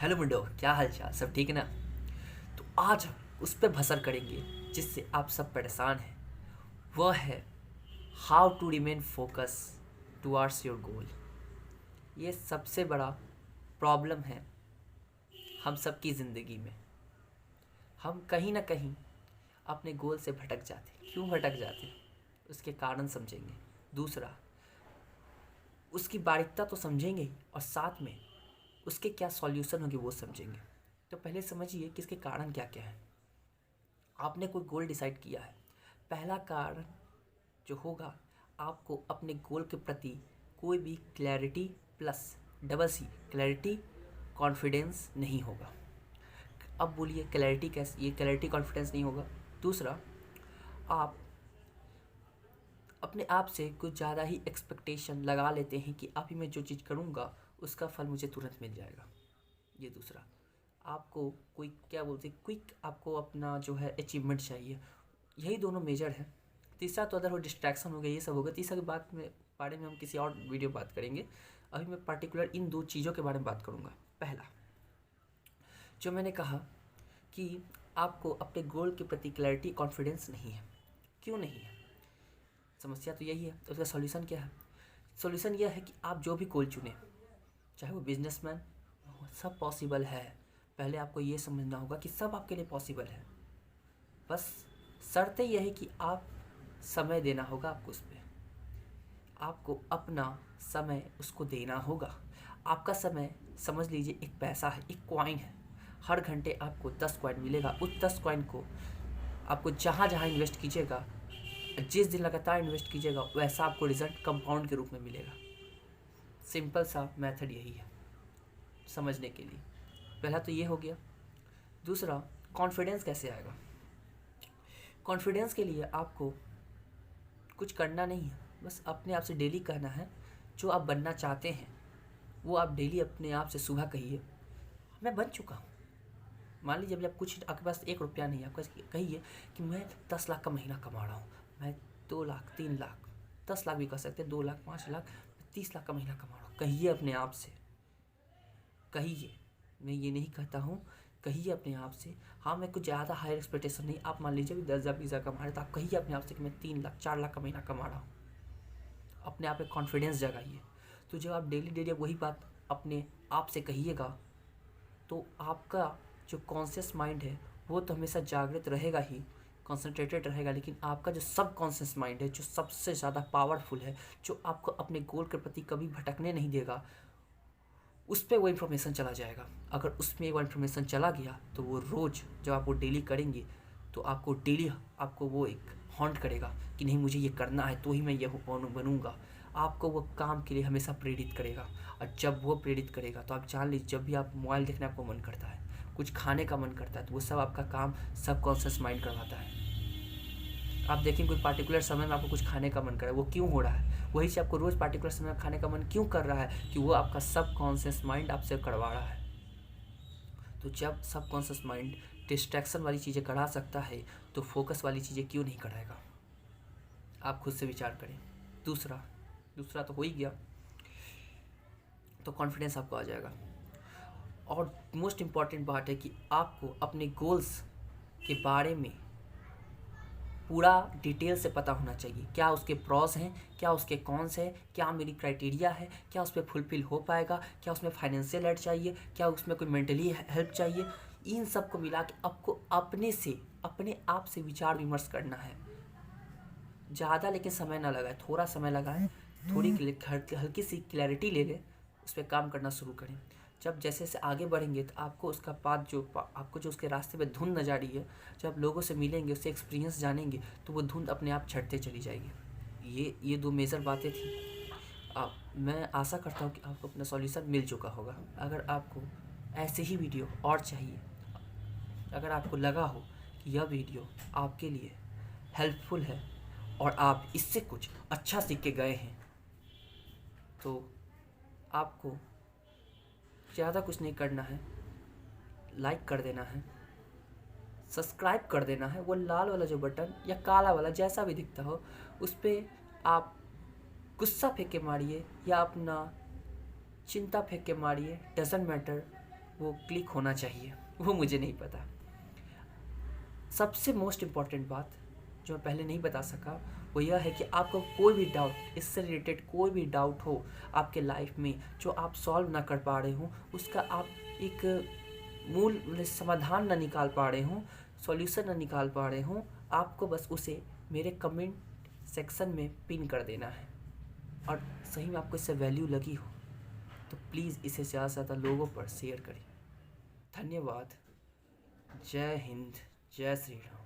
Hello मुंडो, क्या हाल चाल? सब ठीक है ना? तो आज हम उस पर भसर करेंगे जिससे आप सब परेशान हैं। वह है how to remain focus towards your goal. ये सबसे बड़ा प्रॉब्लम है हम सब की ज़िंदगी में। हम कहीं ना कहीं अपने गोल से भटक जाते हैं। क्यों भटक जाते हैं उसके कारण समझेंगे। दूसरा, उसकी बारीकता तो समझेंगे ही, और साथ में उसके क्या सॉल्यूशन होंगे वो समझेंगे। तो पहले समझिए कि इसके कारण क्या क्या है। आपने कोई गोल डिसाइड किया है। पहला कारण जो होगा, आपको अपने गोल के प्रति कोई भी clarity plus double C clarity confidence नहीं होगा। अब बोलिए क्लैरिटी कैसे? ये क्लैरिटी कॉन्फिडेंस नहीं होगा। दूसरा, आप अपने आप से कुछ ज़्यादा ही एक्सपेक्टेशन लगा लेते हैं कि अभी मैं जो चीज़ करूँगा उसका फल मुझे तुरंत मिल जाएगा। ये दूसरा, आपको कोई क्या बोलते हैं, क्विक आपको अपना जो है अचीवमेंट चाहिए। यही दोनों मेजर है। तीसरा तो अदर हो डिस्ट्रैक्शन हो गया, ये सब होगा। तीसरा की बारे में हम किसी और वीडियो बात करेंगे। अभी मैं पर्टिकुलर इन दो चीज़ों के बारे में बात करूँगा। पहला, जो मैंने कहा कि आपको अपने गोल के प्रति क्लैरिटी कॉन्फिडेंस नहीं है। क्यों नहीं है? समस्या तो यही है। तो उसका सॉल्यूशन क्या है? सॉल्यूशन यह है कि आप जो भी गोल चुने, चाहे वो बिजनेसमैन, सब पॉसिबल है। पहले आपको ये समझना होगा कि सब आपके लिए पॉसिबल है। बस शर्त यह है कि आप समय देना होगा आपको उस पर। आपको अपना समय उसको देना होगा। आपका समय समझ लीजिए एक पैसा है, एक कॉइन है। हर घंटे आपको 10 कॉइन मिलेगा। उस 10 कॉइन को आपको जहाँ जहाँ इन्वेस्ट कीजिएगा, जिस दिन लगातार इन्वेस्ट कीजिएगा, वैसा आपको रिजल्ट कंपाउंड के रूप में मिलेगा। सिंपल सा मेथड यही है समझने के लिए। पहला तो ये हो गया। दूसरा, कॉन्फिडेंस कैसे आएगा? कॉन्फिडेंस के लिए आपको कुछ करना नहीं है, बस अपने आप से डेली कहना है जो आप बनना चाहते हैं वो आप डेली अपने आप से सुबह कहिए, मैं बन चुका हूँ। मान लीजिए जब कुछ आपके पास 1 रुपया नहीं है, आपको कहिए कि मैं 10 लाख का महीना कमा रहा हूँ, मैं 2 लाख 3 लाख 10 लाख भी कर सकते हैं, 2 लाख 5 लाख 30 लाख का महीना कमा रहा हूँ। कहिए अपने आप से, कहिए। मैं ये नहीं कहता हूँ, कहिए अपने आप से। हाँ, मैं कुछ ज़्यादा हायर एक्सपेक्टेशन नहीं। आप मान लीजिए 10,000 20,000 कमा रहे, तो आप कहिए अपने आप से कि मैं 3 लाख 4 लाख का महीना कमा रहा हूँ। अपने आप में कॉन्फिडेंस जगाइए। तो जब आप डेली डेली वही बात अपने आप से कहिएगा, तो आपका जो कॉन्शियस माइंड है वो तो हमेशा जागृत रहेगा ही, कॉन्सेंट्रेटेड रहेगा। लेकिन आपका जो सब कॉन्शियस माइंड है, जो सबसे ज़्यादा पावरफुल है, जो आपको अपने गोल के प्रति कभी भटकने नहीं देगा, उस पर वो इन्फॉर्मेशन चला जाएगा। अगर उसमें वो इन्फॉर्मेशन चला गया तो वो रोज़ जब आप वो डेली करेंगे तो आपको डेली आपको वो एक हॉन्ट करेगा कि नहीं, मुझे ये करना है तो ही मैं ये बनूंगा। आपको वो काम के लिए हमेशा प्रेरित करेगा। और जब वो प्रेरित करेगा तो आप जान लीजिए, जब भी आप मोबाइल देखने आपको मन करता है, कुछ खाने का मन करता है, तो वो सब आपका काम सबकॉन्शियस माइंड करवाता है। आप देखें कोई पार्टिकुलर समय में आपको कुछ खाने का मन कर रहा है, वो क्यों हो रहा है? वही से आपको रोज़ पार्टिकुलर समय में खाने का मन क्यों कर रहा है? कि वो आपका सब कॉन्शियस माइंड आपसे करवा रहा है। तो जब सब कॉन्शियस माइंड डिस्ट्रैक्शन वाली चीज़ें करा सकता है, तो फोकस वाली चीज़ें क्यों नहीं कराएगा? आप खुद से विचार करें। दूसरा तो हो ही गया, तो कॉन्फिडेंस आपको आ जाएगा। और मोस्ट इम्पॉर्टेंट बात है कि आपको अपने गोल्स के बारे में पूरा डिटेल से पता होना चाहिए। क्या उसके प्रॉस हैं, क्या उसके कॉन्स हैं, क्या मेरी क्राइटेरिया है, क्या उस पर फुलफिल हो पाएगा, क्या उसमें फाइनेंशियल एड चाहिए, क्या उसमें कोई मेंटली हेल्प चाहिए। इन सब को मिला के आपको अपने आप से विचार विमर्श करना है। ज़्यादा लेकिन समय ना लगाए, थोड़ा समय लगाएं, थोड़ी हल्की सी क्लैरिटी ले लें, उस पर काम करना शुरू करें। जब जैसे जैसे आगे बढ़ेंगे तो आपको उसका पाथ आपको जो उसके रास्ते पे धुंध नजर आ रही है, जब लोगों से मिलेंगे, उससे एक्सपीरियंस जानेंगे, तो वो धुंध अपने आप छटते चली जाएगी। ये 2 मेजर बातें थी। मैं आशा करता हूँ कि आपको अपना सॉल्यूशन मिल चुका होगा। अगर आपको ऐसे ही वीडियो और चाहिए, अगर आपको लगा हो कि यह वीडियो आपके लिए हेल्पफुल है और आप इससे कुछ अच्छा सीख के गए हैं, तो आपको ज़्यादा कुछ नहीं करना है, लाइक कर देना है, सब्सक्राइब कर देना है। वो लाल वाला जो बटन या काला वाला जैसा भी दिखता हो, उस पर आप गुस्सा फेंक के मारिए या अपना चिंता फेंक के मारिए, डजेंट मैटर। वो क्लिक होना चाहिए, वो मुझे नहीं पता। सबसे मोस्ट इम्पॉर्टेंट बात जो मैं पहले नहीं बता सका वो यह है कि आपको कोई भी डाउट, इससे रिलेटेड कोई भी डाउट हो आपके लाइफ में जो आप सॉल्व ना कर पा रहे हो, उसका आप एक मूल समाधान ना निकाल पा रहे हो, सॉल्यूशन ना निकाल पा रहे हो, आपको बस उसे मेरे कमेंट सेक्शन में पिन कर देना है। और सही में आपको इससे वैल्यू लगी हो तो प्लीज़ इसे ज़्यादा से ज़्यादा लोगों पर शेयर करें। धन्यवाद। जय हिंद, जय श्री राम।